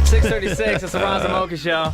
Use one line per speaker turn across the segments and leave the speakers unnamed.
6:36. It's the Roz Mocha Show.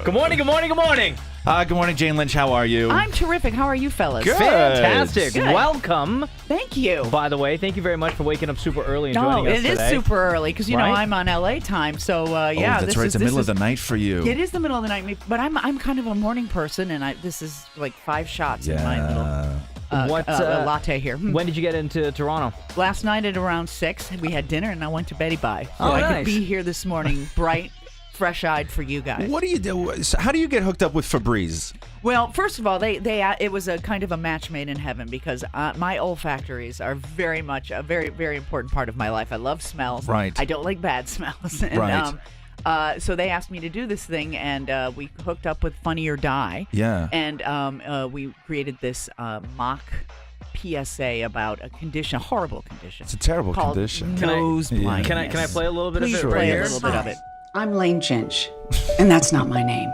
Good morning, good morning, good morning.
Good morning, Jane Lynch. How are you?
I'm terrific. How are you, fellas?
Good.
Fantastic.
Good.
Welcome.
Thank you.
By the way, thank you very much for waking up super early and joining us
it is
today.
super early because, you know,
Right?
I'm on LA time. So, yeah.
that's right. It's the middle of the night for you.
It is the middle of the night. But I'm kind of a morning person, and this is like 5 shots in my little latte here.
When did you get into Toronto?
Last night at around 6, we had dinner, and I went to Betty Bye. So
Oh,
I
nice.
could be here this morning bright, fresh-eyed for you guys.
What do you do? How do you get hooked up with Febreze?
Well, first of all, it was a kind of a match made in heaven because my olfactories are very much a very, very important part of my life. I love smells.
Right.
I don't like bad smells. And,
Right.
So they asked me to do this thing, and we hooked up with Funny or Die.
Yeah.
And we created this mock PSA about a condition, a horrible condition.
It's a terrible
called
condition.
Nose blindness.
Can I play a little bit
Please
of it?
play
right
a
here?
little bit of it.
I'm Lynch, and that's not my name.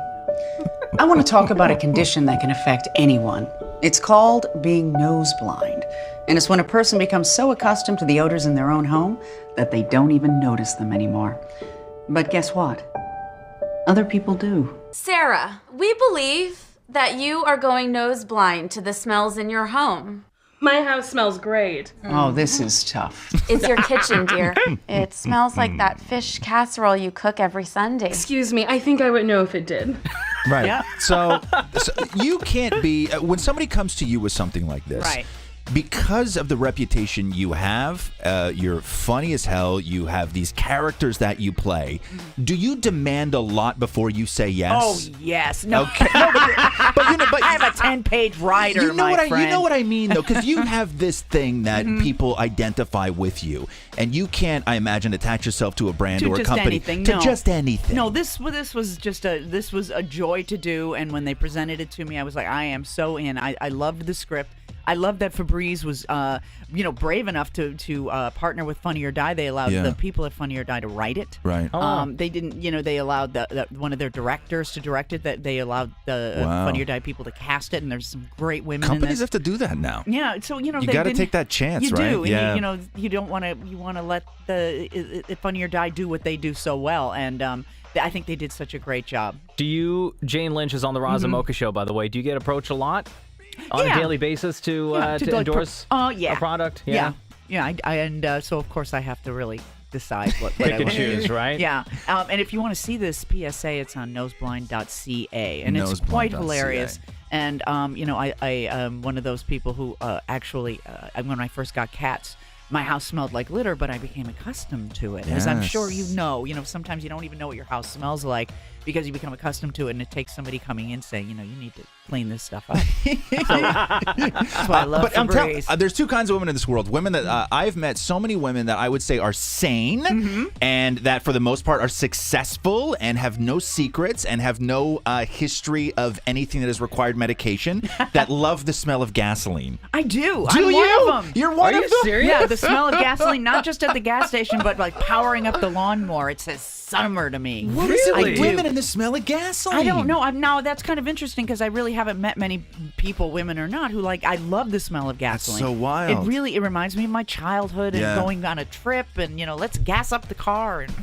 I want to talk about a condition that can affect anyone. It's called being nose blind, and it's when a person becomes so accustomed to the odors in their own home that they don't even notice them anymore. But guess what? Other people do.
Sarah, we believe that you are going nose blind to the smells in your home.
My house smells great.
Oh, this is tough.
It's your kitchen, dear. It smells like that fish casserole you cook every Sunday.
Excuse me, I think I would know if it did.
Right.
Yeah.
So you can't be when somebody comes to you with something like this.
Right.
Because of the reputation you have, you're funny as hell. You have these characters that you play. Do you demand a lot before you say yes?
Oh, yes. No.
Okay. No, but
I have a 10-page rider,
you know
my
what
friend.
you know what I mean, though, because you have this thing that people identify with you, and you can't, I imagine, attach yourself to a brand
To
or a
just
company
anything,
to
no.
just anything.
No, this was just a joy to do, and when they presented it to me, I was like, I am so in. I loved the script. I love that Febreze was, brave enough to partner with Funny or Die. They allowed the people at Funny or Die to write it.
Right.
They didn't, they allowed one of their directors to direct it. That they allowed the Funny or Die people to cast it, and there's some great women.
Companies
in
have to do that now.
Yeah, so
You
they
got to
didn't-
take that chance,
you
right?
do, and
Yeah.
you don't want to. You want to let the Funny or Die do what they do so well, and I think they did such a great job.
Do you, Jane Lynch is on the Roz Mocha Show, by the way. Do you get approached a lot on a
Yeah.
daily basis to
like,
endorse
yeah.
a product?
Yeah. And so of course I have to really decide what
Pick
I
and
want.
choose, right?
Yeah. And if you want to see this PSA, it's on noseblind.ca, and it's quite
Noseblind.ca.
hilarious. And I am one of those people who actually, when I first got cats, my house smelled like litter, but I became accustomed to it. As I'm sure you know, sometimes you don't even know what your house smells like because you become accustomed to it, and it takes somebody coming in saying, you need to clean this stuff up. That's why I love Febreze.
There's two kinds of women in this world. Women that I've met so many women that I would say are sane and that for the most part are successful and have no secrets and have no history of anything that has required medication that love the smell of gasoline.
I do.
Do
I'm
you?
one of them.
You're one
Are
of
you
them?
serious?
Yeah, the smell of gasoline, not just at the gas station, but like powering up the lawnmower. It says summer to me.
What is it
I
with
do.
women and the smell of gasoline?
I don't know. Now that's kind of interesting because I really haven't met many people, women or not, who I love the smell of gasoline.
so wild.
It reminds me of my childhood and
Yeah.
going on a trip and let's gas up the car. And